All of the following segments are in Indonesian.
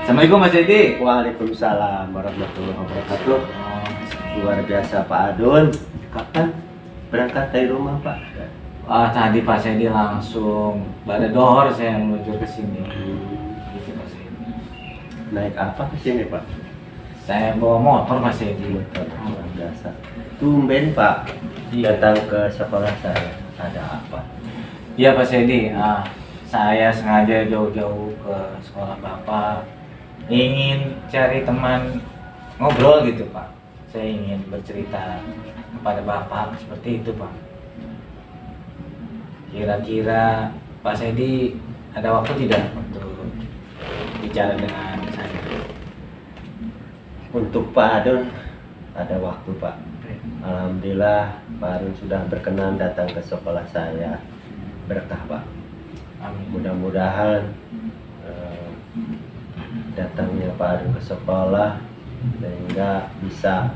Assalamualaikum Mas Edi. Waalaikumsalam warahmatullahi wabarakatuh. Luar biasa Pak Adun. Kapan berangkat dari rumah Pak? Tadi Pak Edi langsung pada dohor saya meluncur ke sini. Gitu Mas Edi. Naik apa ke sini Pak? Saya bawa motor Mas Edi. Luar biasa. Tumben Pak Iya. datang ke sekolah saya. Ada apa? Iya Pak Edi. Saya sengaja jauh-jauh ke sekolah Bapak. Ingin cari teman ngobrol gitu Pak. Saya ingin bercerita kepada Bapak seperti itu Pak. Kira-kira Pak Edi ada waktu tidak untuk bicara dengan saya? Untuk Pak Adun ada waktu Pak. Alhamdulillah Pak Adun sudah berkenan datang ke sekolah saya. Berkah Pak. Amin. Mudah-mudahan datangnya Pak Adun ke sekolah sehingga bisa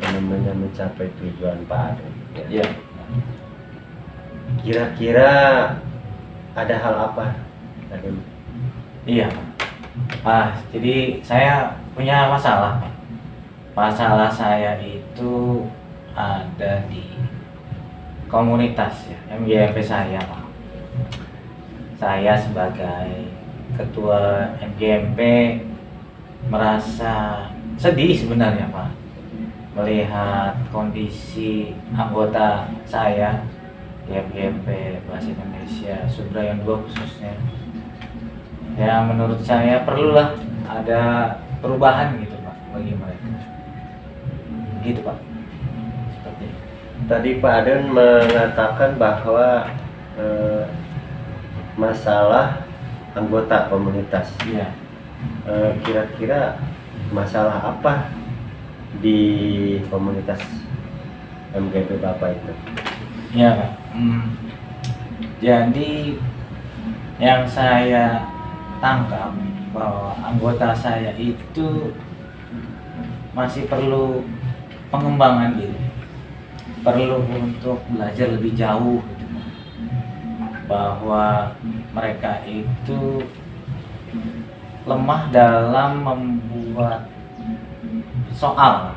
mencapai tujuan Pak Adun. Iya. Kira-kira ada hal apa? Adun? Iya. Jadi saya punya masalah, Pak. Masalah saya itu ada di komunitas ya, MGMP saya, Pak. Saya sebagai ketua MGMP merasa sedih sebenarnya, Pak, melihat kondisi anggota saya di MGMP Bahasa Indonesia Sudrayan 2 khususnya. Ya menurut saya perlulah ada perubahan gitu Pak bagi mereka. Gitu Pak. Seperti itu. Tadi Pak Adun mengatakan bahwa masalah anggota komunitas. Iya. Kira-kira masalah apa di komunitas MGP Bapak itu? Iya Pak. Jadi yang saya tangkap bahwa anggota saya itu masih perlu pengembangan diri, perlu untuk belajar lebih jauh gitu, bahwa mereka itu lemah dalam membuat soal.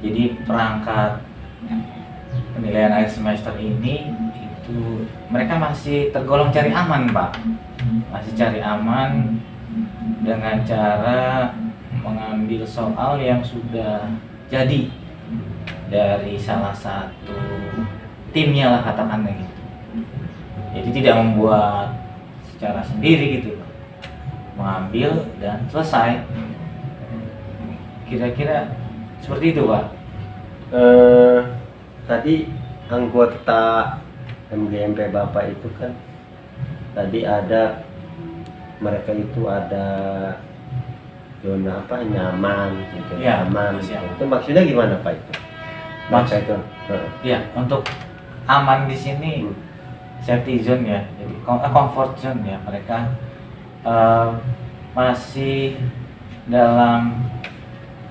Jadi perangkat penilaian akhir semester ini itu mereka masih tergolong cari aman Pak, masih cari aman dengan cara mengambil soal yang sudah jadi dari salah satu timnya lah katakannya gitu. Jadi tidak membuat secara sendiri gitu Pak, mengambil dan selesai. Kira-kira seperti itu Pak. Tadi anggota MGMP Bapak itu kan tadi ada mereka itu ada zona apa nyaman gitu, Ya, nyaman siap. gitu. Itu maksudnya gimana Pak itu? Maksud itu? Ya, untuk aman di sini safety zone ya, jadi comfort zone ya, mereka masih dalam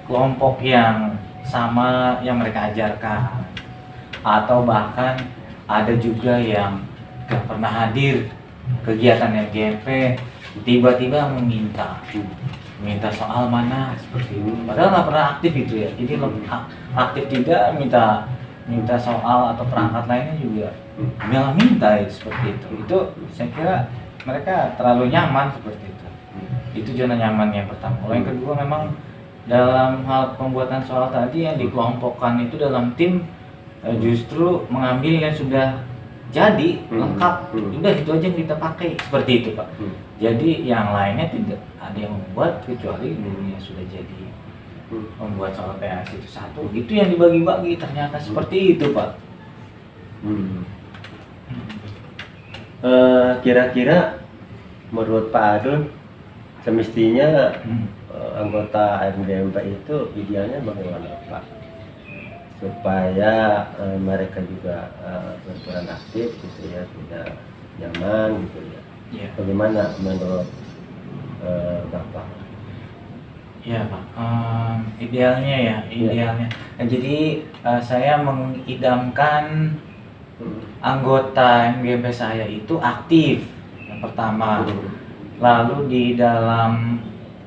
kelompok yang sama yang mereka ajarkan, atau bahkan ada juga yang gak pernah hadir kegiatan MGMP tiba-tiba minta soal mana seperti itu, padahal nggak pernah aktif gitu ya. Jadi aktif tidak minta soal atau perangkat lainnya juga malah minta ya, seperti itu saya kira mereka terlalu nyaman seperti itu zona nyaman yang pertama. Yang kedua memang dalam hal pembuatan soal tadi yang dikelompokkan itu dalam tim justru mengambil yang sudah jadi lengkap, udah itu aja yang kita pakai seperti itu Pak. Jadi yang lainnya tidak ada yang membuat kecuali gurunya sudah jadi membuat soal PAS itu satu, itu yang dibagi-bagi ternyata seperti itu Pak. Kira-kira menurut Pak Adun semestinya anggota MGMP itu idealnya bagaimana Pak? Supaya mereka juga berperan aktif gitu ya, tidak nyaman gitu ya. Iya. Bagaimana menurut Bapak? Iya Pak, idealnya ya, idealnya. Nah, jadi saya mengidamkan anggota MGMP saya itu aktif yang pertama, lalu di dalam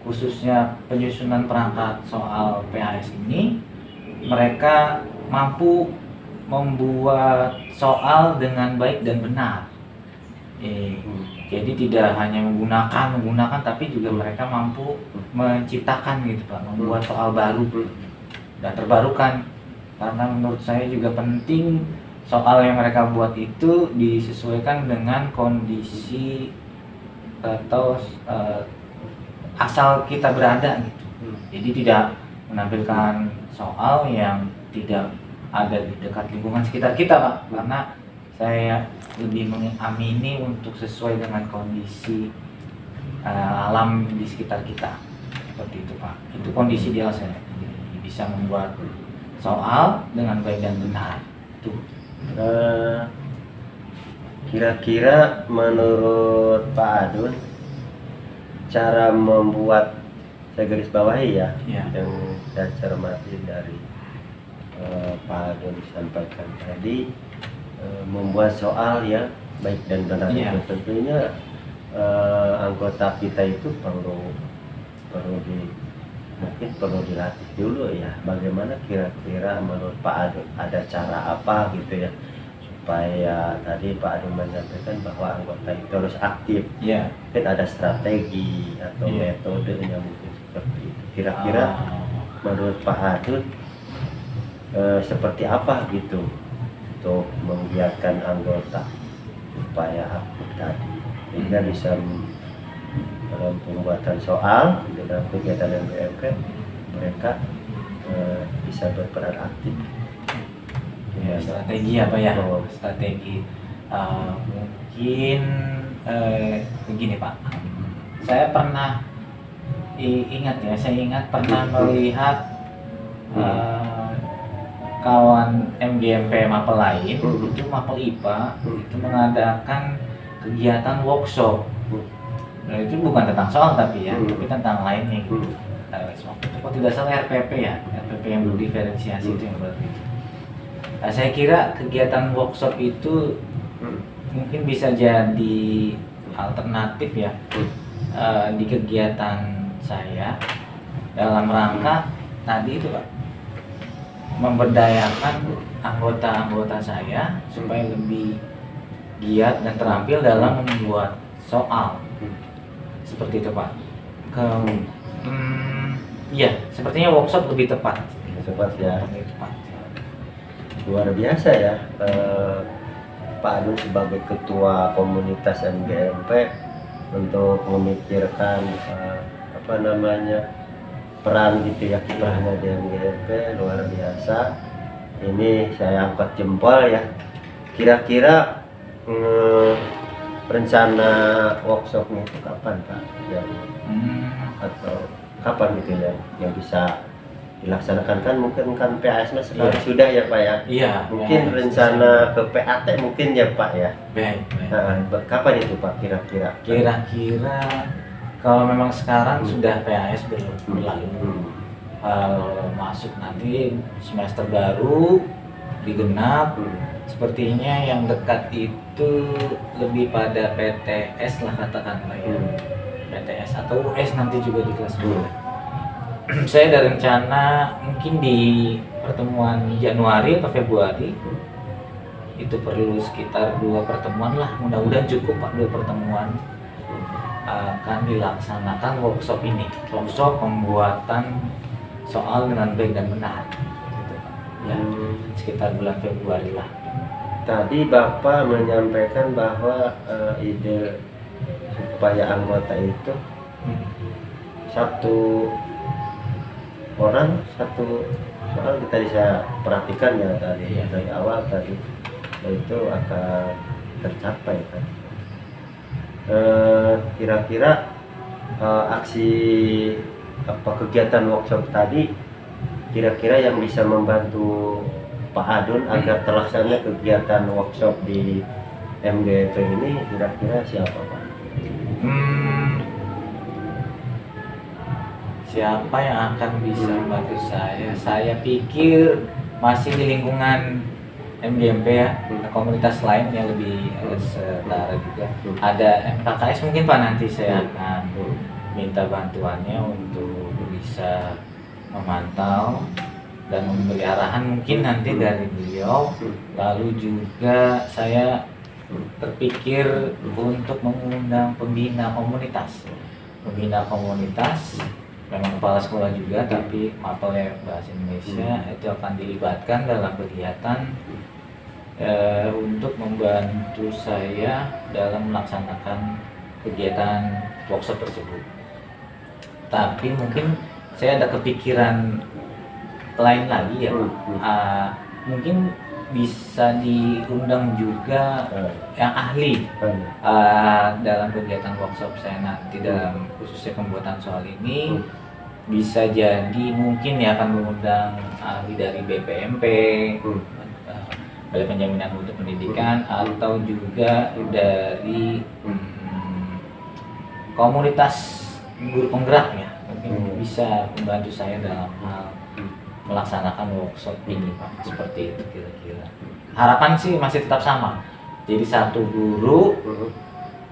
khususnya penyusunan perangkat soal PAS ini, mereka mampu membuat soal dengan baik dan benar. Jadi tidak hanya menggunakan, tapi juga mereka mampu menciptakan gitu Pak, membuat soal baru dan terbarukan. Karena menurut saya juga penting soal yang mereka buat itu disesuaikan dengan kondisi atau asal kita berada gitu. Jadi tidak menampilkan soal yang tidak ada di dekat lingkungan sekitar kita Pak, karena saya lebih mengamini untuk sesuai dengan kondisi alam di sekitar kita, seperti itu Pak. Itu kondisi ideal saya, jadi bisa membuat soal dengan baik dan benar. Itu kira-kira menurut Pak Adun, cara membuat, saya garis bawahi ya, Ya. yang saya cermati dari Pak Adun disampaikan tadi, membuat soal ya baik dan benar. Ya. Itu tentunya anggota kita itu mungkin perlu dilatih dulu ya. Bagaimana kira-kira menurut Pak Adun, ada cara apa gitu ya supaya tadi Pak Adun menyampaikan bahwa anggota itu harus aktif. Ya. Mungkin ada strategi atau Iya. metodenya mungkin seperti itu. Kira-kira menurut Pak Adun seperti apa gitu untuk menggiatkan anggota supaya aktif tadi, sehingga bisa dalam pembuatan soal dalam kegiatan MGMP mereka bisa berperan aktif. Ya, strategi apa ya? Oh. Strategi mungkin begini Pak. Saya pernah saya ingat pernah melihat kawan MGMP Mapel lain, itu Mapel IPA, itu mengadakan kegiatan workshop. Nah, itu bukan tentang soal tapi ya, tapi tentang lainnya gitu. Kalau tidak salah RPP ya, RPP yang berdiferensiasi itu yang berarti. Nah, saya kira kegiatan workshop itu mungkin bisa jadi alternatif ya di kegiatan saya dalam rangka tadi itu Pak, memberdayakan anggota-anggota saya supaya lebih giat dan terampil dalam membuat soal. Seperti itu Pak. Iya, sepertinya workshop lebih tepat. Tepat ya. Lebih tepat. Luar biasa ya, Pak Adun sebagai ketua komunitas MGMP untuk memikirkan peran gitu ya, kiprahnya di MGMP luar biasa. Ini saya angkat jempol ya. Kira-kira rencana workshopnya itu kapan Pak? Atau kapan gitu ya yang bisa dilaksanakan? Kan mungkin kan PAS sekarang sudah ya Pak ya. Iya. Mungkin rencana ke PAT mungkin ya Pak ya. Baik. Nah, kapan itu Pak kira-kira? Kira-kira kalau memang sekarang sudah PAS berlalu, masuk nanti semester baru digenap, sepertinya yang dekat itu lebih pada PTS lah katakanlah ya. PTS atau US nanti juga di kelas 2. Saya ada rencana mungkin di pertemuan Januari atau Februari itu perlu sekitar 2 pertemuan lah, mudah-mudahan cukup Pak, 2 pertemuan akan dilaksanakan workshop ini, workshop pembuatan soal dengan baik dan benar gitu, Pak. Ya, sekitar bulan Februari lah. Tadi Bapak menyampaikan bahwa ide supaya anggota itu satu orang satu soal kita bisa perhatikan ya tadi dari awal tadi itu akan tercapai kan. Kira-kira aksi kegiatan workshop tadi kira-kira yang bisa membantu Pak Adun agar terlaksana kegiatan workshop di MGP ini kira-kira siapa Pak? Siapa yang akan bisa membantu saya? Saya pikir masih di lingkungan MGMP ya, komunitas lain yang lebih setara juga. Ada MKKS mungkin Pak, nanti saya akan minta bantuannya untuk bisa memantau dan memberi arahan mungkin nanti dari beliau. Lalu juga saya terpikir untuk mengundang pembina komunitas. Memang kepala sekolah juga, tapi mapel bahasa Indonesia itu akan dilibatkan dalam kegiatan untuk membantu saya dalam melaksanakan kegiatan workshop tersebut. Tapi mungkin saya ada kepikiran lain lagi ya Pak. Mungkin bisa diundang juga yang ahli dalam kegiatan workshop saya nanti, dalam khususnya pembuatan soal ini. Bisa jadi mungkin ya akan mengundang ahli dari BPMP, Balai Penjaminan Mutu Pendidikan, atau juga dari komunitas guru penggerak ya, mungkin bisa membantu saya dalam hal melaksanakan workshop ini Pak. Seperti itu kira-kira. Harapan sih masih tetap sama. Jadi satu guru,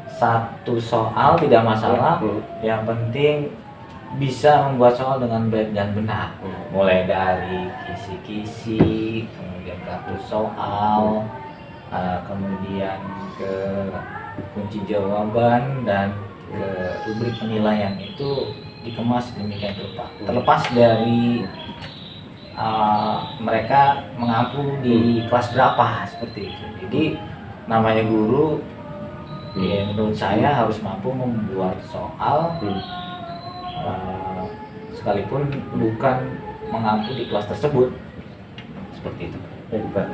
satu soal tidak masalah. Yang penting bisa membuat soal dengan baik dan benar. Mulai dari kisi-kisi, kemudian kartu soal, kemudian ke kunci jawaban, dan ke rubrik penilaian itu dikemas demikian rupa. Terlepas dari mereka mengampu di kelas berapa, seperti itu. Jadi namanya guru, ya menurut saya harus mampu membuat soal sekalipun bukan mengampu di kelas tersebut, seperti itu. Pak,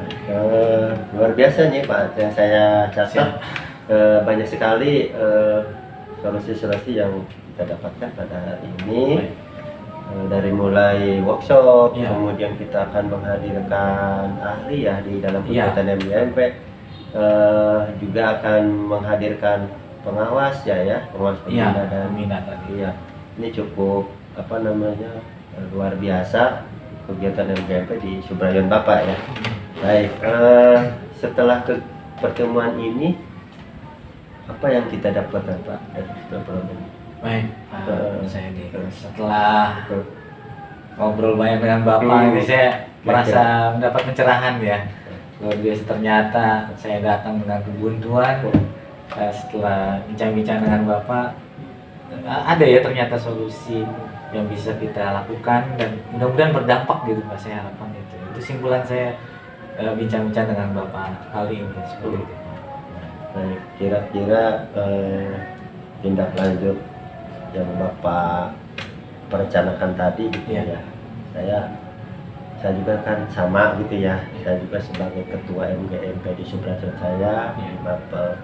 luar biasa nih Pak, yang saya catat banyak sekali solusi-solusi yang kita dapatkan pada hari ini. Dari mulai workshop, kemudian kita akan menghadirkan ahli ya di dalam kegiatan MGMP, juga akan menghadirkan pengawas pengawas pembina dan minat tadi. Ini cukup luar biasa kegiatan MGMP di Subrayon Bapak ya. Baik, setelah pertemuan ini apa yang kita dapatkan Pak dari pertemuan ini? Baik, saya setelah ngobrol banyak dengan Bapak ini saya merasa mendapat pencerahan ya. Luar biasa, ternyata saya datang dengan kebuntuan. Setelah bincang-bincang dengan Bapak, ada ya ternyata solusi yang bisa kita lakukan dan mudah-mudahan berdampak gitu Pak. Saya harapan itu. Itu simpulan saya bincang-bincang dengan Bapak kali ini, seperti itu. Baik, kira-kira tindak lanjut yang Bapak perencanakan tadi gitu ya. Saya juga kan sama gitu ya. Saya juga sebagai ketua MGMP di Subrayon saya di Mapel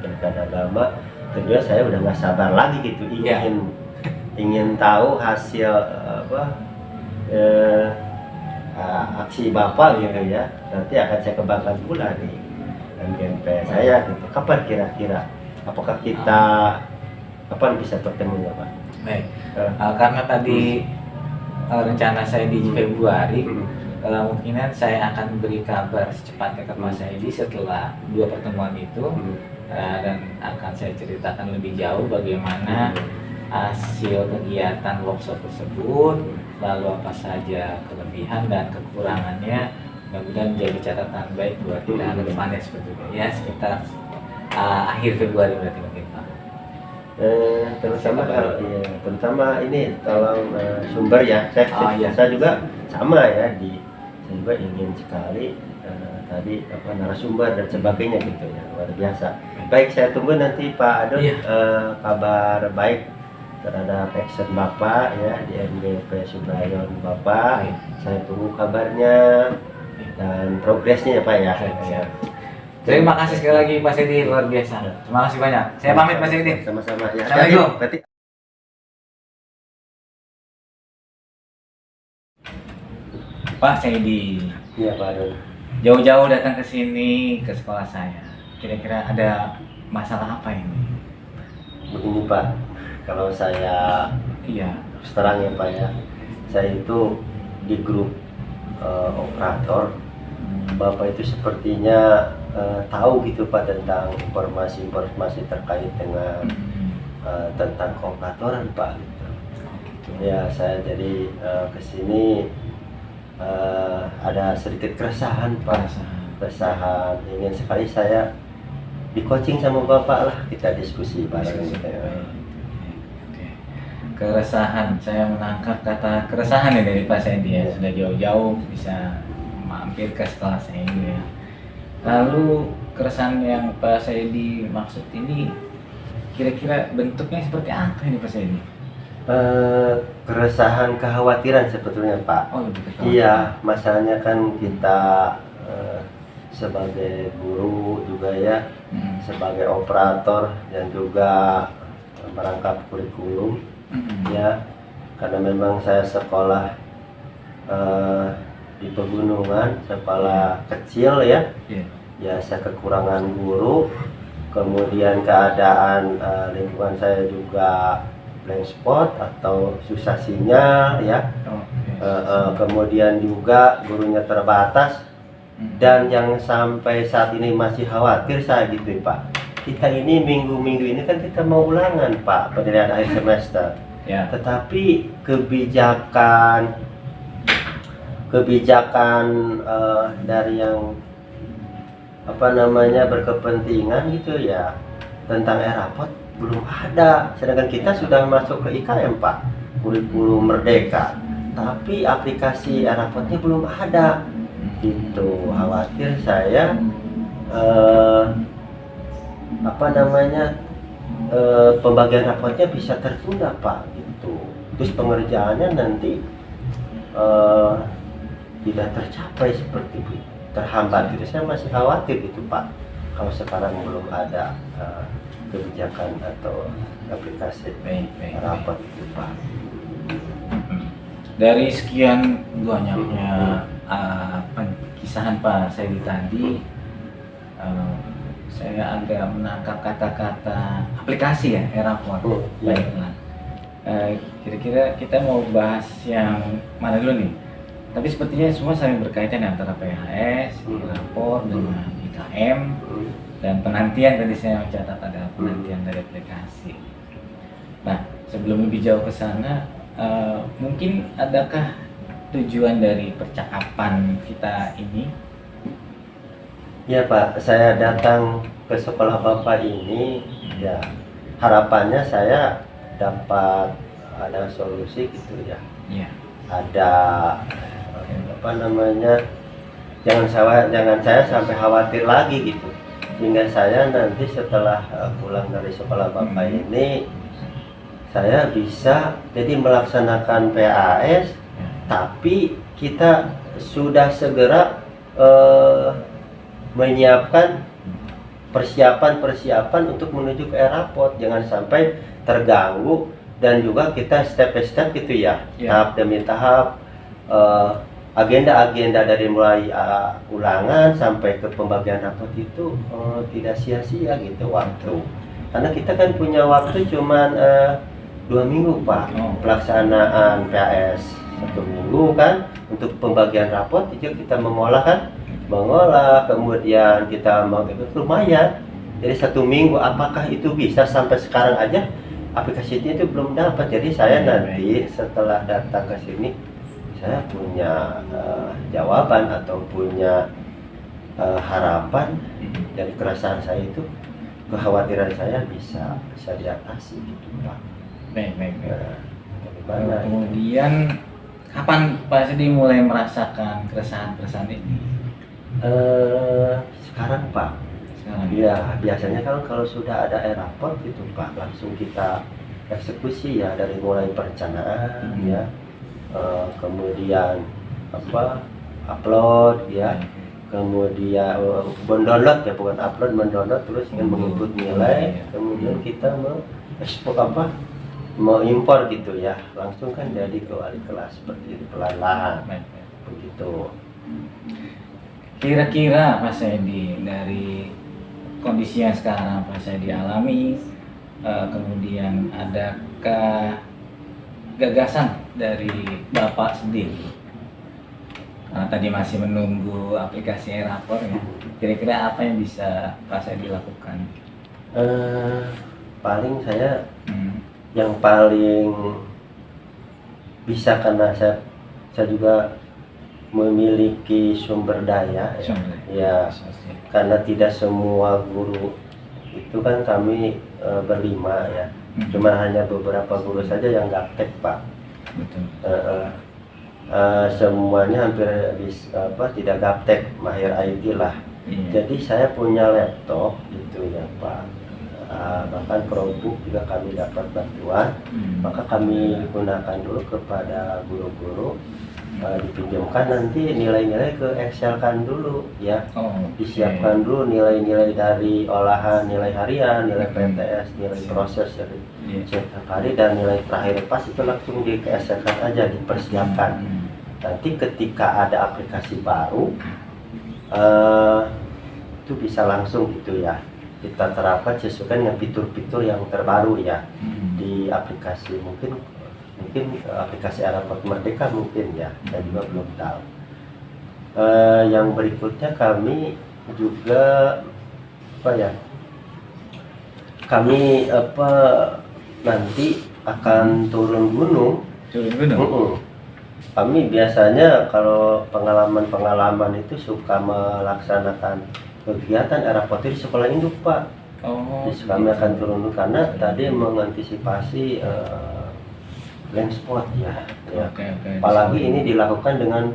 Pilkada Agama, tentunya saya udah nggak sabar lagi gitu, ingin tahu hasil aksi Bapak gitu ya. Nanti akan saya kembangkan pula di MGMP saya gitu. Kapan kira-kira? Apakah kita kapan bisa bertemu ya Pak? Baik, karena tadi rencana saya di Februari, kemungkinan saya akan beri kabar secepatnya ke Mas Edi setelah 2 pertemuan itu, dan akan saya ceritakan lebih jauh bagaimana hasil kegiatan workshop tersebut, lalu apa saja kelebihan dan kekurangannya. Mudah-mudahan menjadi catatan baik buat kita ke depannya, seperti itu ya, sekitar akhir Februari berarti mungkin Pak. Terutama ini tolong sumber ya. Saya juga sama ya, saya juga ingin sekali tadi narasumber dan sebagainya gitu ya, luar biasa. Baik, saya tunggu nanti Pak Adon kabar baik terhadap action Bapak ya di MGMP Subrayon Bapak. Saya tunggu kabarnya dan progresnya ya Pak ya. Terima kasih sekali lagi Pak Edi, luar biasa. Terima kasih banyak. Saya pamit Pak Edi. Sama-sama ya. Assalamualaikum. Pak Edi. Iya Pak Adon. Jauh-jauh datang ke sini, ke sekolah saya. Kira-kira ada masalah apa ini? Begini Pak, kalau saya terus terang ya Pak ya, saya itu di grup operator. Bapak itu sepertinya tahu gitu Pak tentang informasi-informasi terkait dengan tentang koperatoran Pak gitu. gitu. Ya saya jadi kesini ada sedikit keresahan Pak. Keresahan, ingin sekali saya di coaching sama Bapak lah, kita diskusi bareng gitu ya. Oke. Keresahan, saya menangkap kata keresahan ya dari Pak Saidi ya, sudah jauh-jauh bisa mampir ke sekolah saya ini ya. Lalu keresahan yang Pak Saidi maksud ini kira-kira bentuknya seperti apa ini Pak Saidi? Keresahan, kekhawatiran sebetulnya Pak. Oh, lebih ke Iya, masalahnya kan kita sebagai guru juga ya, sebagai operator dan juga merangkap kurikulum ya, karena memang saya sekolah di pegunungan, sekolah kecil ya, ya saya kekurangan guru, kemudian keadaan lingkungan saya juga blank spot atau susah sinyal ya, kemudian juga gurunya terbatas. Dan yang sampai saat ini masih khawatir saya gitu Pak, kita ini minggu-minggu ini kan kita mau ulangan Pak, penilaian akhir semester ya. Tetapi kebijakan dari yang berkepentingan gitu ya tentang e-rapot belum ada, sedangkan kita sudah masuk ke IKM Pak, kurikulum merdeka, tapi aplikasi e-rapotnya belum ada. Itu khawatir saya pembagian rapotnya bisa tertunda Pak gitu, terus pengerjaannya nanti tidak tercapai seperti itu, terhambat gitu. Saya masih khawatir gitu Pak, kalau sekarang belum ada kebijakan atau aplikasi rapot itu Pak. Dari sekian banyaknya kisahan Pak Saidi tadi, saya agak menangkap kata-kata aplikasi ya, e-rapot. Baiklah, kira-kira kita mau bahas yang mana dulu nih? Tapi sepertinya semua saling berkaitan antara PHS, e-rapot dengan IKM, dan penantian. Tadi saya mencatat ada penantian dari aplikasi. Nah, sebelum lebih jauh ke sana, mungkin adakah tujuan dari percakapan kita ini? Ya Pak, saya datang ke sekolah Bapak ini ya harapannya saya dapat ada solusi gitu ya. Ada jangan saya sampai khawatir lagi gitu, sehingga saya nanti setelah pulang dari sekolah Bapak ini saya bisa jadi melaksanakan PAS, tapi kita sudah segera menyiapkan persiapan untuk menuju ke e-rapot, jangan sampai terganggu, dan juga kita step by step gitu ya, tahap demi tahap, agenda-agenda dari mulai ulangan sampai ke pembagian rapot itu tidak sia-sia gitu waktu, karena kita kan punya waktu cuman 2 minggu Pak, pelaksanaan PAS 1 minggu kan, untuk pembagian rapot itu kita mengolah, kemudian kita lumayan, jadi 1 minggu. Apakah itu bisa? Sampai sekarang aja aplikasinya itu belum dapat. Jadi saya nanti setelah datang ke sini saya punya jawaban atau punya harapan dari keresahan saya itu, kekhawatiran saya bisa diatasi gitu Pak. Kemudian kapan Pak Saidi mulai merasakan keresahan ini? Sekarang Pak. Iya, biasanya kalau sudah ada e-rapot gitu Pak, langsung kita eksekusi ya, dari mulai perencanaan ya, kemudian upload ya, kemudian mendownload ya, bukan upload, mendownload, terus menginput nilai, kemudian kita mau impor gitu ya, langsung kan jadi ke wali kelas seperti itu, pelan-pelan begitu. Kira-kira Pak Saidi, dari kondisi yang sekarang Pak Saidi alami, kemudian adakah gagasan dari Bapak sendiri? Karena tadi masih menunggu aplikasi e-rapor ya, kira-kira apa yang bisa Pak Saidi lakukan? paling saya yang paling bisa, karena saya juga memiliki sumber daya ya, karena tidak semua guru itu kan kami berlima ya, cuma hanya beberapa guru saja yang gaptek Pak. Betul. Semuanya hampir tidak gaptek, mahir IT lah. Jadi saya punya laptop gitu ya Pak. Bahkan Chromebook juga kami dapat bantuan, maka kami gunakan dulu kepada guru-guru, dipinjamkan, nanti nilai-nilai ke Excel kan dulu ya, disiapkan dulu nilai-nilai dari olahan, nilai harian, nilai PTS, nilai proses dari setiap hari, dan nilai terakhir pas itu langsung di Excel kan aja, dipersiapkan. Nanti ketika ada aplikasi baru, itu bisa langsung gitu ya, kita terapkan sesuai dengan fitur-fitur yang terbaru ya di aplikasi, mungkin aplikasi Airport Merdeka mungkin ya, saya juga belum tahu. Yang berikutnya kami juga kami nanti akan turun gunung. Kami biasanya kalau pengalaman itu suka melaksanakan kegiatan Airport di sekolah induk Pak. Kami akan turun dulu karena tadi mengantisipasi blank spot ya. Apalagi ini dilakukan dengan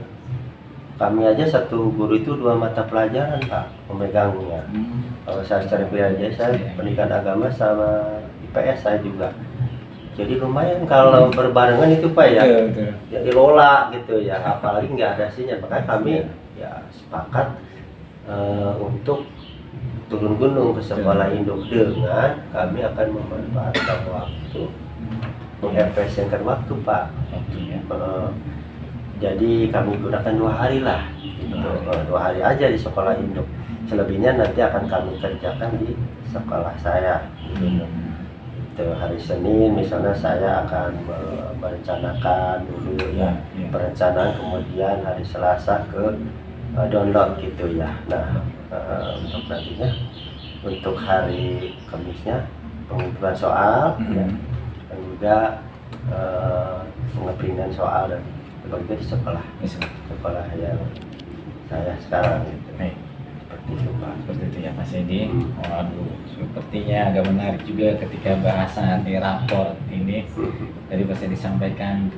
kami aja satu guru itu 2 mata pelajaran Pak memegangnya. Kalau saya secara pribadi saya pendidikan agama sama IPS saya juga. Jadi lumayan kalau berbarengan itu Pak ya. Ya dilola gitu ya. Apalagi nggak ada hasilnya. Makanya kami ya sepakat untuk turun gunung ke sekolah induk dengan kami akan memanfaatkan waktu, mengefisienkan waktu Pak. Jadi kami gunakan 2 hari lah, gitu. 2 hari aja di sekolah induk. Selebihnya nanti akan kami kerjakan di sekolah saya. Gitu. Itu hari Senin misalnya saya akan merencanakan dulu ya, perencanaan, kemudian hari Selasa ke download gitu ya. Nah, untuk nantinya untuk hari Kamisnya pengumpulan soal ya, dan juga pengeprintan soal dan sebagainya di sekolah yang saya sekarang gitu. Seperti itu Pak. Seperti itu ya Mas Edi. Waduh, sepertinya agak menarik juga ketika bahasan di raport ini. Tadi Mas Edi sampaikan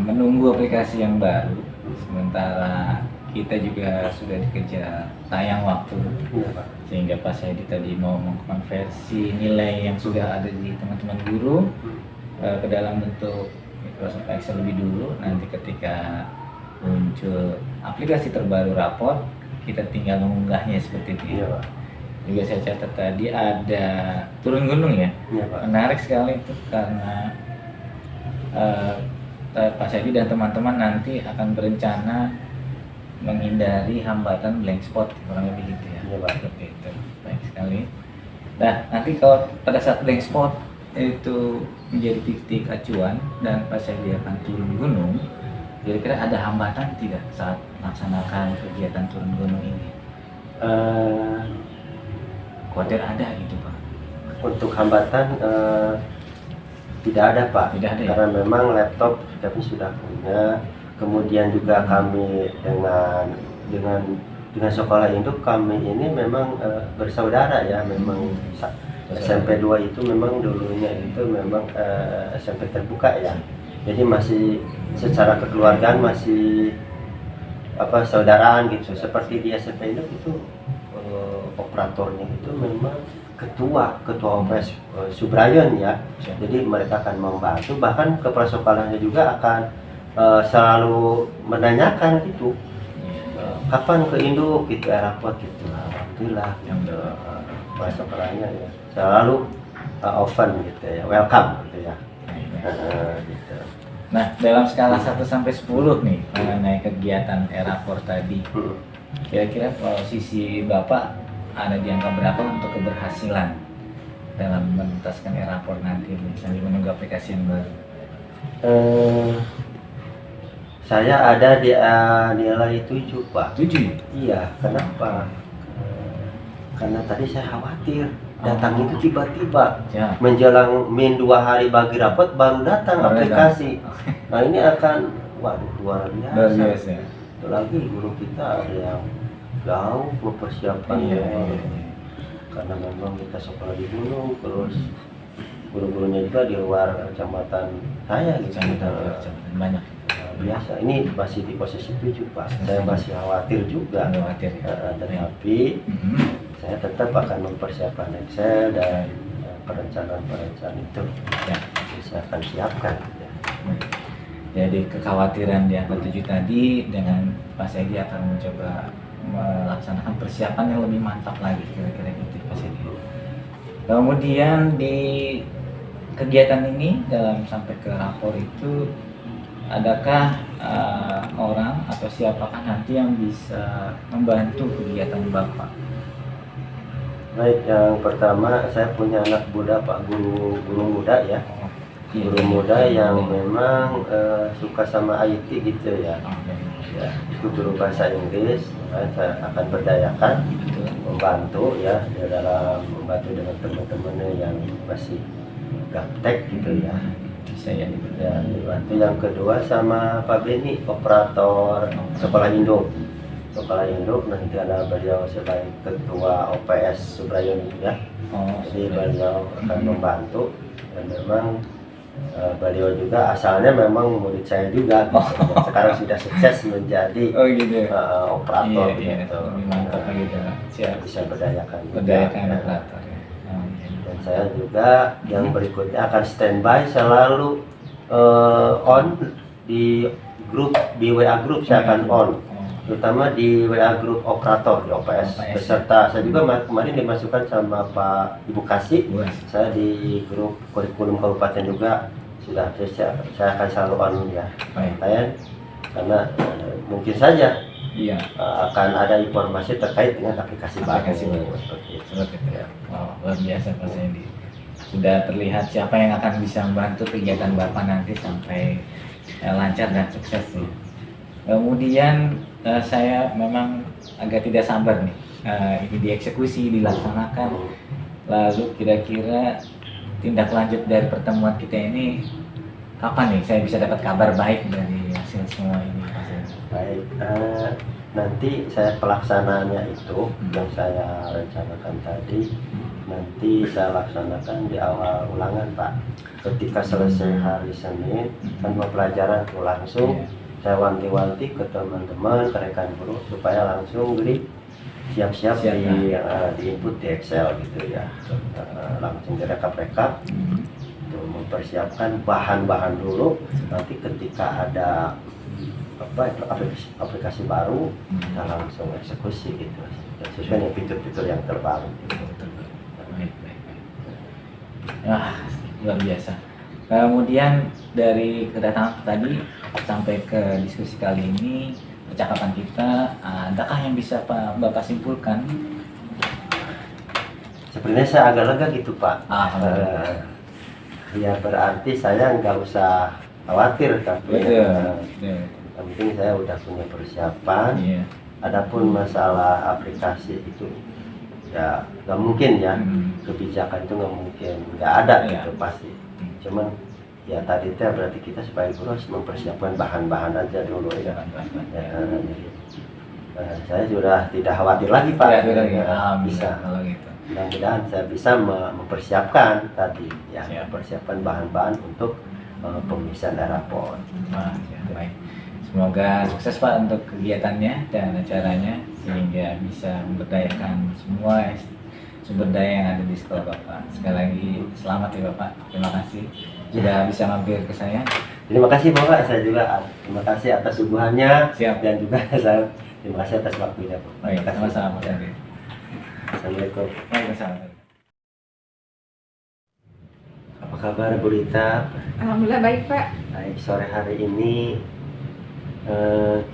menunggu aplikasi yang baru, sementara kita juga sudah dikejar tayang waktu, sehingga Pak Saidi tadi mau mengkonversi nilai yang sudah ada di teman-teman guru ke dalam bentuk Microsoft Excel lebih dulu. Nanti ketika muncul aplikasi terbaru raport, kita tinggal mengunggahnya seperti itu. Iya Pak. Juga saya catat tadi ada turun gunung ya. Iya Pak. Menarik sekali itu karena Pak Saidi dan teman-teman nanti akan berencana menghindari hambatan blank spot, kurang lebih gitu ya. Iya Pak. Seperti itu. Baik sekali. Nah, nanti kalau pada saat blank spot itu menjadi titik acuan dan Pak Saidi akan turun gunung, kira-kira ada hambatan tidak saat melaksanakan kegiatan turun gunung ini? Khawatir ada gitu Pak? Untuk hambatan tidak ada Pak. Tidak ada, karena memang laptop kami sudah punya. Kemudian juga kami dengan sekolah induk kami ini memang bersaudara ya, memang SMP 2 itu memang dulunya itu memang SMP terbuka ya. Jadi masih secara kekeluargaan masih saudaraan gitu. Seperti di SMP induk itu operatornya itu memang ketua OPS Subrayon ya. Jadi mereka akan membantu, bahkan kepala sekolahnya juga akan selalu menanyakan gitu, kapan ke induk gitu, Airport gitu. Alhamdulillah kepala sekolahnya ya selalu open gitu ya, welcome gitu ya. Gitu. Nah, dalam skala 1 sampai 10 nih mengenai kegiatan Airport tadi, kira-kira posisi Bapak ada di angka berapa untuk keberhasilan dalam menuntaskan Airport nanti, misalnya menunggu aplikasi yang baru? Saya ada di nilai 7 Pak. 7? Iya, kenapa? Karena tadi saya khawatir datang itu tiba-tiba Ya. menjelang min 2 hari bagi rapat baru datang Baru aplikasi. Nah ini akan waduh luar Luar biasa. biasa. Itu lagi guru kita ada yang jauh mempersiapkan Iya, iya, iya. karena memang kita sekolah di gunung, terus guru-gurunya juga di luar kecamatan saya gitu. Kecamatan banyak. Biasa ini masih di posisi 7 Pak. Saya masih khawatir juga. Khawatir ya. Tetapi saya tetap akan mempersiapkan Excel dan perencanaan itu Ya. saya akan siapkan. Jadi kekhawatiran di angka 7 tadi dengan Pak Sedi akan mencoba melaksanakan persiapan yang lebih mantap lagi kira-kira gitu Pak Sedi. Kemudian di kegiatan ini dalam sampai ke rapor itu adakah orang atau siapakah nanti yang bisa membantu kegiatan Bapak? Baik, yang pertama saya punya anak muda Pak, guru muda ya. Guru muda yang memang suka sama IT gitu ya. Ya, itu guru bahasa Inggris. Saya akan berdayakan membantu ya dalam membantu dengan teman-temannya yang masih gaptek gitu ya. Saya Ya, dibantu. Yang kedua sama Pak Beni, operator sekolah induk. Sekolah induk nanti ada beliau sebagai ketua OPS Subrayo juga. Jadi beliau akan membantu dan memang beliau juga asalnya memang murid saya juga gitu. Sekarang sudah sukses menjadi operator gitu. Mantap gitu. Siap. Bisa berdayakan operator ya. Dan saya juga yang berikutnya akan standby selalu on di grup, di WA grup saya akan on, terutama di WA grup operator di OPS beserta saya juga kemarin dimasukkan sama Pak Ibu Kasih. Saya di grup kurikulum kabupaten juga sudah saya akan selalu on ya. Karena mungkin saja akan ada informasi terkait dengan aplikasi baru seperti itu ya. Luar biasa Pak Sedi. Sudah terlihat siapa yang akan bisa membantu kegiatan Bapak nanti sampai lancar dan sukses nih. Kemudian saya memang agak tidak sabar nih, ini dieksekusi, dilaksanakan. Lalu kira-kira tindak lanjut dari pertemuan kita ini kapan nih saya bisa dapat kabar baik dari hasil semua ini? Baik, nanti saya pelaksanaannya itu yang saya rencanakan tadi nanti saya laksanakan di awal ulangan Pak. Ketika selesai hari Senin kan pelajaran tuh langsung saya wanti-wanti ke teman-teman, ke rekan guru supaya langsung beli siap-siap di input di Excel gitu ya. Langsung direkap-rekap untuk mempersiapkan bahan-bahan dulu. Nanti ketika ada aplikasi baru kita langsung eksekusi gitu sesuai dengan fitur-fitur yang terbaru gitu. Luar biasa. Kemudian dari kedatangan tadi sampai ke diskusi kali ini, percakapan kita, adakah yang bisa Bapak simpulkan? Sebenarnya saya agak lega gitu Pak. Ya berarti saya nggak usah khawatir tapi yang penting saya udah punya persiapan. Adapun masalah aplikasi itu ya nggak mungkin ya, kebijakan itu nggak mungkin nggak ada gitu pasti. Cuman ya tadi itu berarti kita sebagai guru harus mempersiapkan bahan-bahan aja dulu ya. Jadi saya sudah tidak khawatir lagi Pak. Bisa. Mudah-mudahan saya bisa mempersiapkan tadi ya, mempersiapkan bahan-bahan untuk pemeriksaan rapor. Baik. Semoga sukses Pak untuk kegiatannya dan acaranya sehingga bisa memberdayakan semua sumber daya yang ada di sekolah Bapak. Sekali lagi selamat ya Bapak. Terima kasih sudah bisa mampir ke saya. Terima kasih Bapak. Saya juga terima kasih atas suguhannya. Siap. Dan juga saya terima kasih atas waktunya Pak. Baik, sama-sama Pak. Assalamualaikum. Waalaikumsalam. Apa kabar Bu Rita? Alhamdulillah baik Pak. Baik, sore hari ini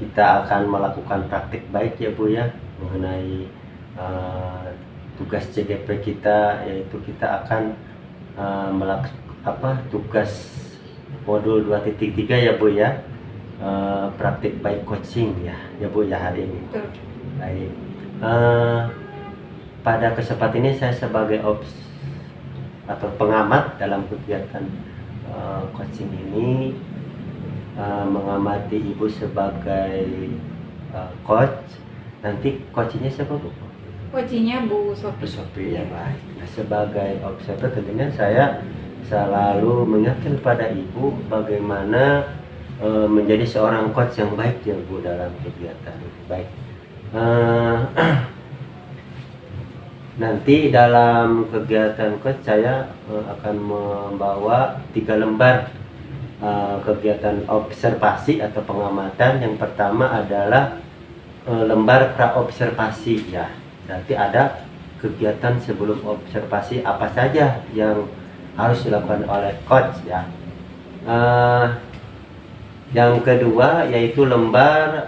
kita akan melakukan praktik baik ya Bu ya mengenai tugas CGP kita, yaitu kita akan tugas modul 2.3 ya Bu ya, praktik baik coaching ya Bu ya hari ini. Betul. Baik, pada kesempatan ini saya sebagai atau pengamat dalam kegiatan coaching ini, mengamati Ibu sebagai coach. Nanti coachingnya siapa, Bu? Coachingnya Bu Sophie. Bu Sophie, ya baik. Nah, sebagai observer tentunya saya selalu mengingatkan kepada Ibu bagaimana menjadi seorang coach yang baik ya Bu dalam kegiatan ini. Baik. Nanti dalam kegiatan coach saya akan membawa 3 lembar kegiatan observasi atau pengamatan. Yang pertama adalah lembar praobservasi ya. Nanti ada kegiatan sebelum observasi apa saja yang harus dilakukan oleh coach ya. Yang kedua yaitu lembar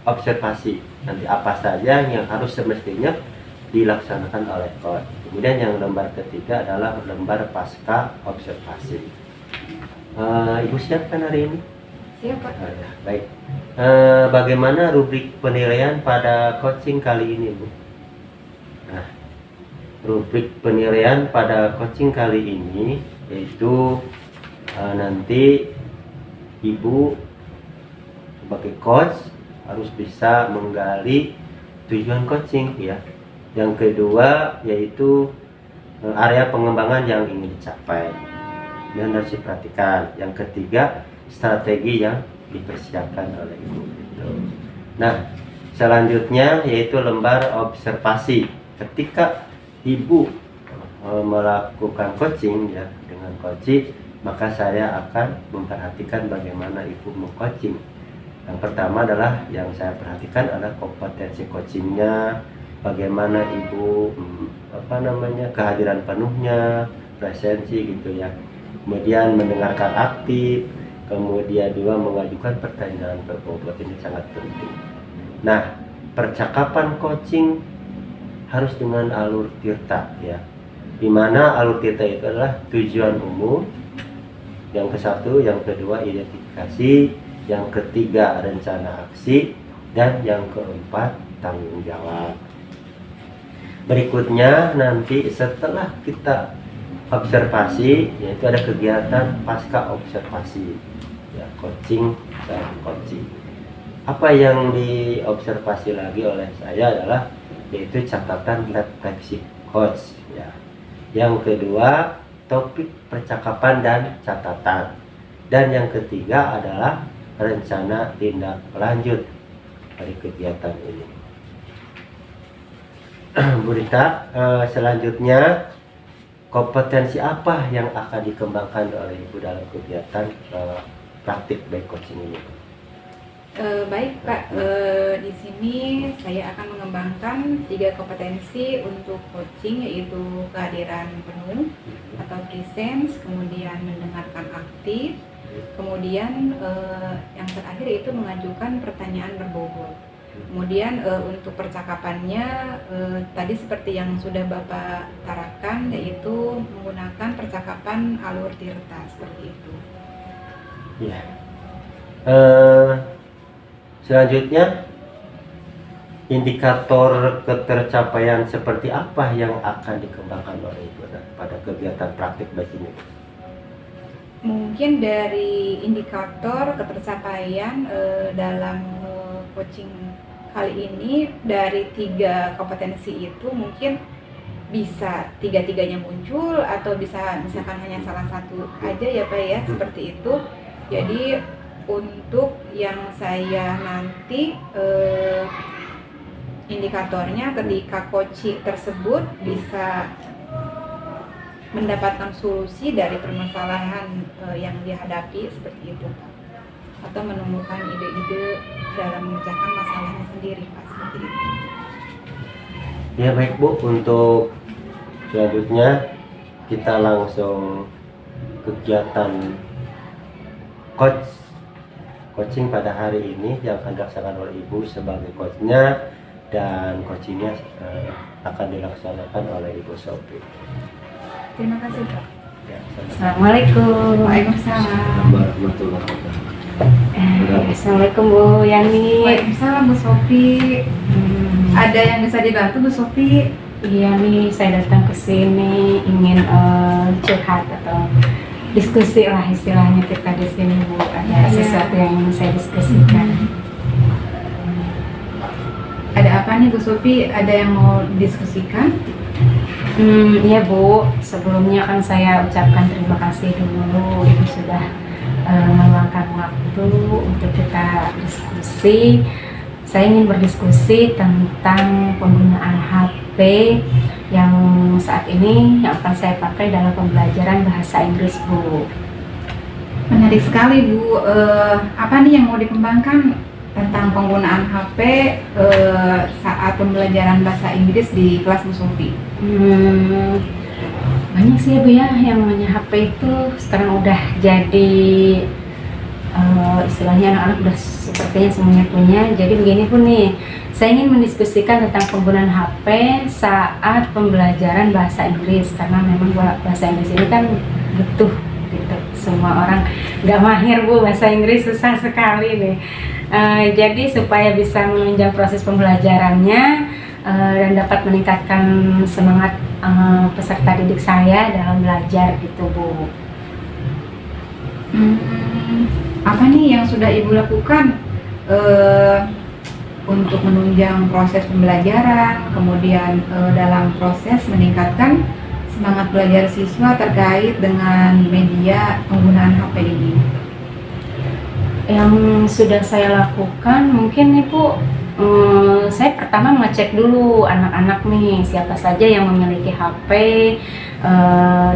observasi. Nanti apa saja yang harus semestinya dilaksanakan oleh coach. Kemudian yang lembar ketiga adalah lembar pasca observasi. Ibu siap kan hari ini? Siap, Pak. Ya, baik. Bagaimana rubrik penilaian pada coaching kali ini, Bu? Nah, rubrik penilaian pada coaching kali ini yaitu nanti Ibu sebagai coach harus bisa menggali tujuan coaching ya. Yang kedua yaitu area pengembangan yang ingin dicapai dan harus diperhatikan. Yang ketiga strategi yang dipersiapkan oleh Ibu. Nah, selanjutnya yaitu lembar observasi. Ketika Ibu melakukan coaching ya dengan coaching, maka saya akan memperhatikan bagaimana Ibu meng-coaching. Yang pertama adalah yang saya perhatikan adalah kompetensi coachingnya, bagaimana Ibu kehadiran penuhnya, presensi gitu ya. Kemudian mendengarkan aktif, kemudian juga mengajukan pertanyaan berbobot, ini sangat penting. Nah, percakapan coaching harus dengan alur tirta ya. Dimana alur tirta itu adalah tujuan umum, yang ke-1, yang kedua identifikasi, yang ketiga rencana aksi, dan yang keempat tanggung jawab. Berikutnya nanti setelah kita observasi yaitu ada kegiatan pasca observasi ya, coaching dan coaching. Apa yang diobservasi lagi oleh saya adalah yaitu catatan refleksi coach ya. Yang kedua topik percakapan dan catatan, dan yang ketiga adalah rencana tindak lanjut dari kegiatan ini. Bu Rita, selanjutnya kompetensi apa yang akan dikembangkan oleh Ibu dalam kegiatan praktik baik coaching ini? Baik Pak, di sini saya akan mengembangkan 3 kompetensi untuk coaching, yaitu kehadiran penuh atau presence, kemudian mendengarkan aktif, kemudian yang terakhir itu mengajukan pertanyaan berbobot. Kemudian untuk percakapannya tadi seperti yang sudah Bapak tarakan, yaitu menggunakan percakapan alur tirta seperti itu. Ya. Selanjutnya indikator ketercapaian seperti apa yang akan dikembangkan oleh Ibu pada kegiatan praktik baik ini? Mungkin dari indikator ketercapaian dalam coaching kali ini, dari 3 kompetensi itu mungkin bisa 3-tiganya muncul atau bisa misalkan hanya salah satu aja ya Pak ya, seperti itu. Jadi untuk yang saya nanti indikatornya ketika coaching tersebut bisa mendapatkan solusi dari permasalahan yang dihadapi seperti itu Pak, atau menemukan ide-ide dalam memecahkan masalahnya sendiri Pak, seperti itu. Ya baik Bu, untuk selanjutnya kita langsung kegiatan coaching pada hari ini yang akan dilaksanakan oleh Ibu sebagai coachnya, dan coachingnya akan dilaksanakan oleh Ibu Sophie. Terima kasih Pak. Ya, Assalamualaikum. Waalaikumsalam. warahmatullahi wabarakatuh. Assalamualaikum Bu Yani. Waalaikumsalam Bu Sophie. Ada yang bisa dibantu Bu Sofi? Iya nih, saya datang ke sini ingin curhat atau diskusi lah istilahnya kita di sini Bu. Ada sesuatu yang ingin saya diskusikan. Ada apa nih Bu Sofi? Ada yang mau diskusikan? Iya Bu, sebelumnya kan saya ucapkan terima kasih dulu Ibu sudah meluangkan waktu untuk kita diskusi. Saya ingin berdiskusi tentang penggunaan HP yang saat ini yang akan saya pakai dalam pembelajaran bahasa Inggris Bu. Menarik sekali Bu. Apa nih yang mau dikembangkan tentang penggunaan HP saat pembelajaran bahasa Inggris di kelas Bu Sofi? Banyak sih ya Bu ya, yang namanya HP itu sekarang udah jadi istilahnya anak-anak udah sepertinya semuanya punya. Jadi begini pun nih, saya ingin mendiskusikan tentang penggunaan HP saat pembelajaran bahasa Inggris, karena memang bahasa Inggris ini kan butuh gitu. Semua orang nggak mahir Bu, bahasa Inggris susah sekali nih. Jadi supaya bisa menunjang proses pembelajarannya dan dapat meningkatkan semangat peserta didik saya dalam belajar gitu Bu. Apa nih yang sudah Ibu lakukan untuk menunjang proses pembelajaran, kemudian dalam proses meningkatkan semangat belajar siswa terkait dengan media penggunaan HP ini? Yang sudah saya lakukan mungkin Ibu, saya pertama mengecek dulu anak-anak nih siapa saja yang memiliki HP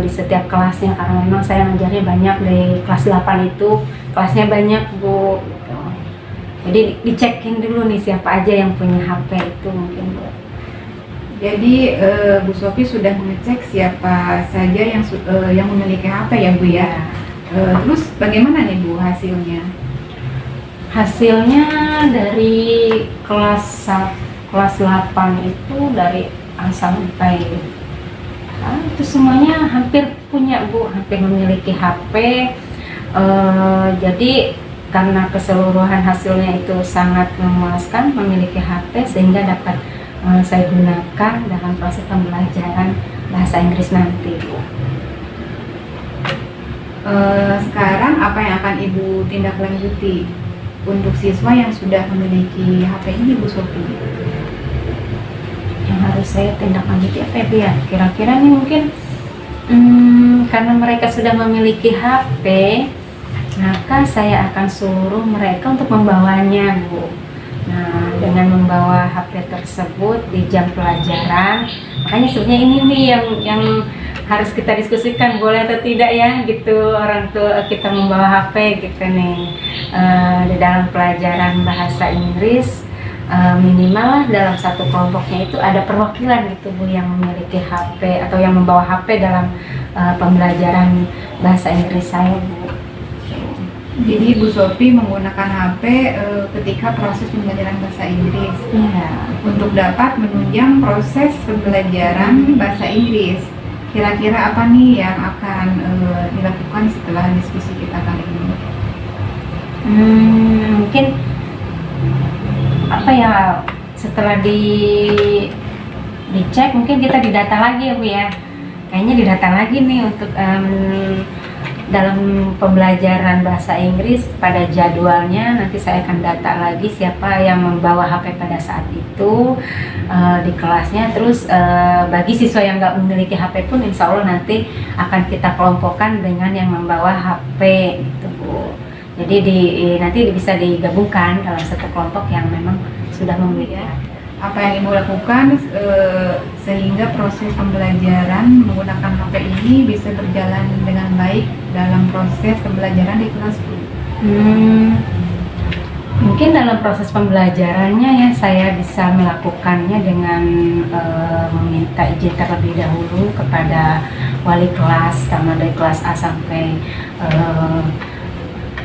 di setiap kelasnya, karena memang saya ngajarnya banyak di kelas 8 itu kelasnya banyak Bu gitu. Jadi dicekin dulu nih siapa aja yang punya HP itu mungkin Bu. Jadi Bu Sofi sudah mengecek siapa saja yang memiliki HP ya Bu ya. Terus bagaimana nih Bu hasilnya? Hasilnya dari kelas 8 itu dari A sampai itu semuanya hampir punya Bu, hampir memiliki HP. Jadi karena keseluruhan hasilnya itu sangat memuaskan, memiliki HP sehingga dapat saya gunakan dalam proses pembelajaran bahasa Inggris nanti Bu. Sekarang apa yang akan Ibu tindak lanjuti untuk siswa yang sudah memiliki HP ini Bu Sofi? Yang harus saya tindak lanjuti apa ya Bu ya? Kira-kira nih mungkin karena mereka sudah memiliki HP, maka saya akan suruh mereka untuk membawanya Bu. Nah, dengan membawa HP tersebut di jam pelajaran, makanya sebenarnya ini nih yang harus kita diskusikan, boleh atau tidak ya gitu orang tua kita membawa HP gitu nih di dalam pelajaran bahasa Inggris. Minimal dalam satu kelompoknya itu ada perwakilan gitu Bu yang memiliki HP atau yang membawa HP dalam pembelajaran bahasa Inggris saya Bu. Jadi Bu Sofi menggunakan HP ketika proses pembelajaran bahasa Inggris untuk dapat menunjang proses pembelajaran bahasa Inggris. Kira-kira apa nih yang akan dilakukan setelah diskusi kita kali ini? Mungkin apa ya, setelah dicek mungkin kita didata lagi ya Bu ya. Kayaknya didata lagi nih untuk dalam pembelajaran bahasa Inggris pada jadwalnya. Nanti saya akan data lagi siapa yang membawa HP pada saat itu di kelasnya. Terus bagi siswa yang nggak memiliki HP pun insya Allah nanti akan kita kelompokkan dengan yang membawa HP gitu Bu. Jadi nanti bisa digabungkan dalam satu kelompok yang memang sudah memiliki. Apa yang Ibu lakukan sehingga proses pembelajaran menggunakan HP ini bisa berjalan dengan baik dalam proses pembelajaran di kelas Bu? Mungkin dalam proses pembelajarannya ya saya bisa melakukannya dengan meminta izin terlebih dahulu kepada wali kelas, karena dari kelas A sampai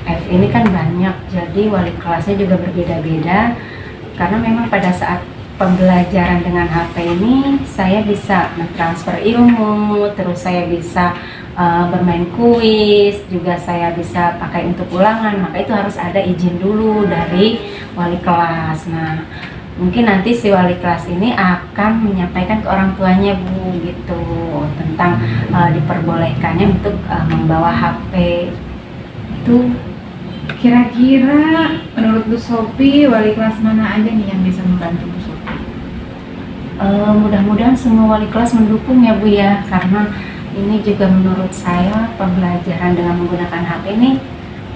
F ini kan banyak, jadi wali kelasnya juga berbeda-beda. Karena memang pada saat pembelajaran dengan HP ini saya bisa mentransfer ilmu, terus saya bisa bermain kuis, juga saya bisa pakai untuk ulangan, maka itu harus ada izin dulu dari wali kelas. Nah, mungkin nanti si wali kelas ini akan menyampaikan ke orang tuanya Bu gitu tentang diperbolehkannya untuk membawa HP itu. Kira-kira menurut Bu Sophie, wali kelas mana aja nih yang bisa membantu Bu Sophie? Mudah-mudahan semua wali kelas mendukung ya Bu ya, karena ini juga menurut saya pembelajaran dengan menggunakan HP ini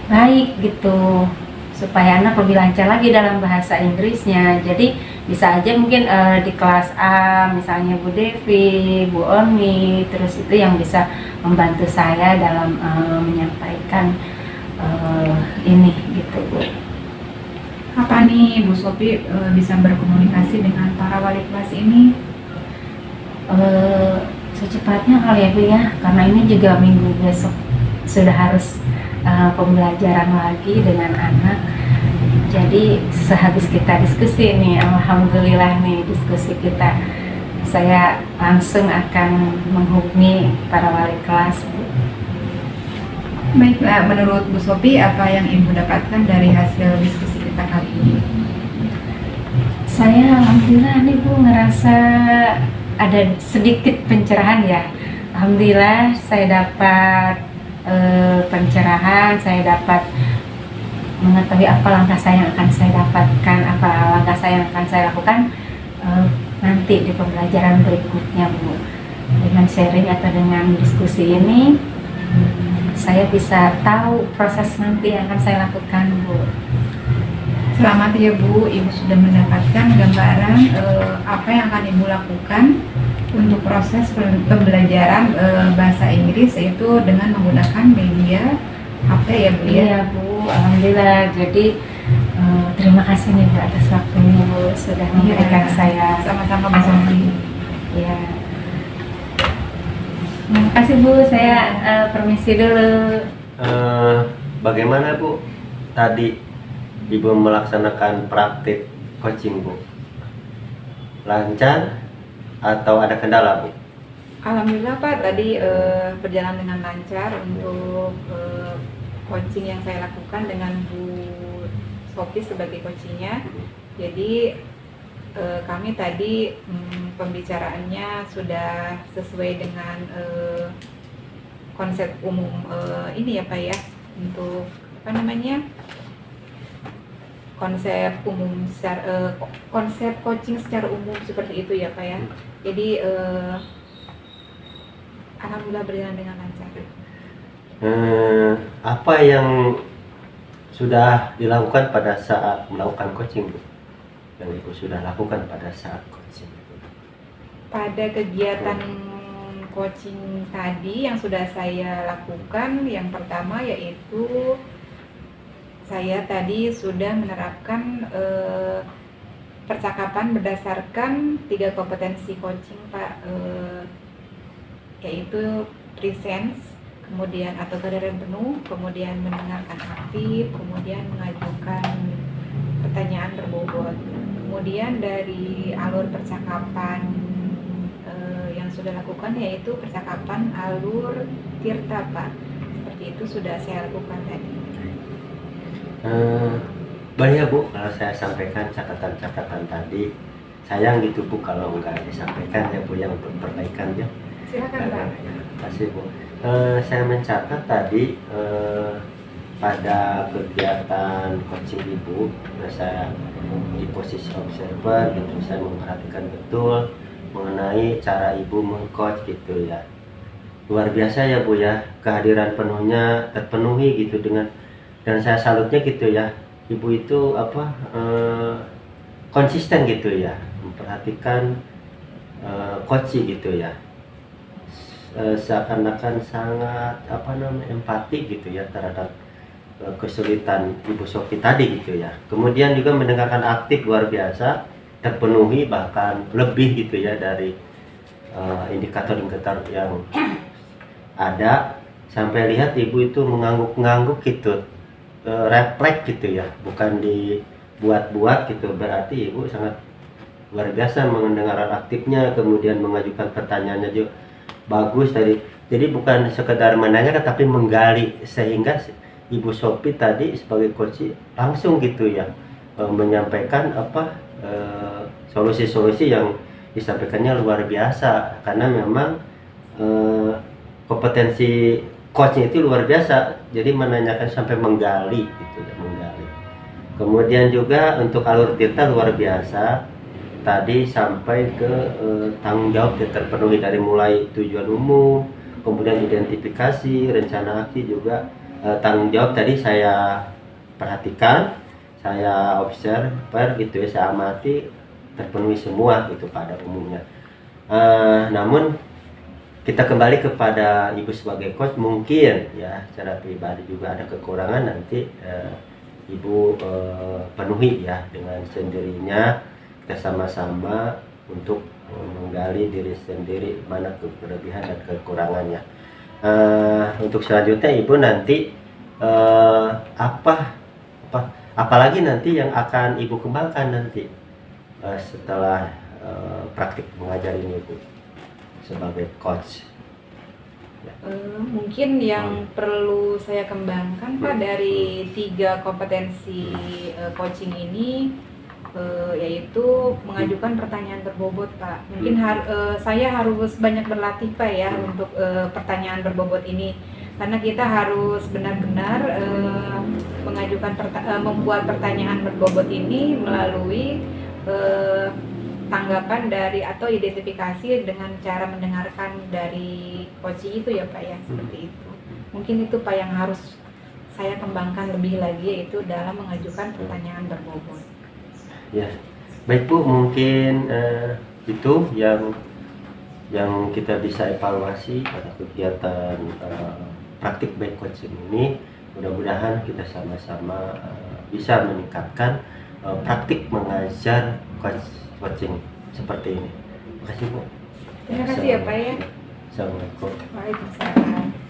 baik gitu, supaya anak lebih lancar lagi dalam bahasa Inggrisnya. Jadi bisa aja mungkin di kelas A misalnya Bu Devi, Bu Oni, terus itu yang bisa membantu saya dalam menyampaikan ini gitu Bu. Apa nih Bu Sophie bisa berkomunikasi dengan para wali kelas ini? Secepatnya kali ya Bu ya, karena ini juga minggu besok sudah harus pembelajaran lagi dengan anak. Jadi sehabis kita diskusi nih, alhamdulillah nih diskusi kita, saya langsung akan menghubungi para wali kelas Bu. Baiklah, menurut Bu Sophie apa yang Ibu dapatkan dari hasil diskusi kita kali ini? Saya alhamdulillah nih Bu ngerasa ada sedikit pencerahan ya. Alhamdulillah saya dapat pencerahan, saya dapat mengetahui apa langkah saya yang akan saya dapatkan, apa langkah saya yang akan saya lakukan nanti di pembelajaran berikutnya Bu. Dengan sharing atau dengan diskusi ini saya bisa tahu proses nanti yang akan saya lakukan Bu. Selamat ya Bu, Ibu sudah mendapatkan gambaran apa yang akan Ibu lakukan untuk proses pembelajaran bahasa Inggris, yaitu dengan menggunakan media HP ya Bu ya. Iya Bu, alhamdulillah. Jadi terima kasih nih Bu atas waktunya Bu sudah memberikan saya. Sama-sama Bu Sophie. Iya. Terima kasih Bu, saya permisi dulu. Bagaimana Bu tadi Ibu melaksanakan praktik coaching Bu? Lancar atau ada kendala Bu? Alhamdulillah Pak, tadi berjalan dengan lancar untuk coaching yang saya lakukan dengan Bu Sophie sebagai coachingnya. Jadi kami tadi pembicaraannya sudah sesuai dengan konsep umum ini ya Pak ya, untuk apa namanya, konsep umum konsep coaching secara umum seperti itu ya Pak ya. Jadi alhamdulillah berjalan dengan lancar. Apa yang sudah dilakukan pada saat melakukan coaching Bu? Yang Ibu sudah lakukan pada saat coaching? Pada kegiatan coaching tadi yang sudah saya lakukan, yang pertama yaitu saya tadi sudah menerapkan percakapan berdasarkan 3 kompetensi coaching Pak, yaitu presence, kemudian atau kesadaran penuh, kemudian mendengarkan aktif, kemudian mengajukan pertanyaan berbobot. Kemudian dari alur percakapan yang sudah lakukan yaitu percakapan alur tirta Pak. Seperti itu sudah saya lakukan tadi. Banyak Bu, kalau saya sampaikan catatan-catatan tadi, sayang gitu Bu kalau nggak disampaikan ya Bu, yang untuk perbaikan ya. Silakan Pak. Terima kasih Bu. Saya mencatat tadi pada kegiatan coaching Ibu, saya di posisi observer gitu, saya memperhatikan betul mengenai cara Ibu meng-coach gitu ya. Luar biasa ya Bu ya, kehadiran penuhnya terpenuhi gitu dan saya salutnya gitu ya, Ibu itu konsisten gitu ya, memperhatikan coaching gitu ya, seakan-akan sangat empati gitu ya terhadap kesulitan Ibu Sophie tadi gitu ya. Kemudian juga mendengarkan aktif luar biasa, terpenuhi bahkan lebih gitu ya dari indikator-indikator yang ada, sampai lihat Ibu itu mengangguk-ngangguk gitu, refleks gitu ya, bukan dibuat-buat gitu. Berarti Ibu sangat luar biasa mendengarkan aktifnya, kemudian mengajukan pertanyaannya juga bagus tadi. Jadi bukan sekedar menanyakan tapi menggali, sehingga Ibu Sophie tadi sebagai coach langsung gitu ya menyampaikan solusi-solusi yang disampaikannya luar biasa, karena memang kompetensi coachnya itu luar biasa, jadi menanyakan sampai menggali gitu ya, menggali. Kemudian juga untuk alur Tirta luar biasa, tadi sampai ke tanggung jawab yang terpenuhi dari mulai tujuan umum, kemudian identifikasi, rencana aksi juga tanggung jawab tadi saya perhatikan, saya observer gitu ya, saya amati terpenuhi semua gitu pada umumnya. Namun kita kembali kepada ibu sebagai coach, mungkin ya secara pribadi juga ada kekurangan, nanti ibu penuhi ya dengan sendirinya, kita sama-sama untuk menggali diri sendiri mana kelebihan dan kekurangannya. Untuk selanjutnya ibu nanti apalagi nanti yang akan ibu kembangkan nanti setelah praktik mengajar ini ibu sebagai coach. Mungkin yang perlu saya kembangkan Pak dari 3 kompetensi coaching ini, yaitu mengajukan pertanyaan berbobot Pak. Mungkin saya harus banyak berlatih Pak ya untuk pertanyaan berbobot ini, karena kita harus benar-benar membuat pertanyaan berbobot ini melalui tanggapan dari atau identifikasi dengan cara mendengarkan dari coaching itu ya Pak ya, seperti itu. Mungkin itu Pak yang harus saya kembangkan lebih lagi, yaitu dalam mengajukan pertanyaan berbobot. Ya, baik Bu, mungkin itu yang kita bisa evaluasi pada kegiatan praktik baik coaching ini. Mudah-mudahan kita sama-sama bisa meningkatkan praktik mengajar coaching seperti ini. Terima kasih Bu. Terima kasih ya Pak ya. Assalamualaikum. Waalaikumsalam.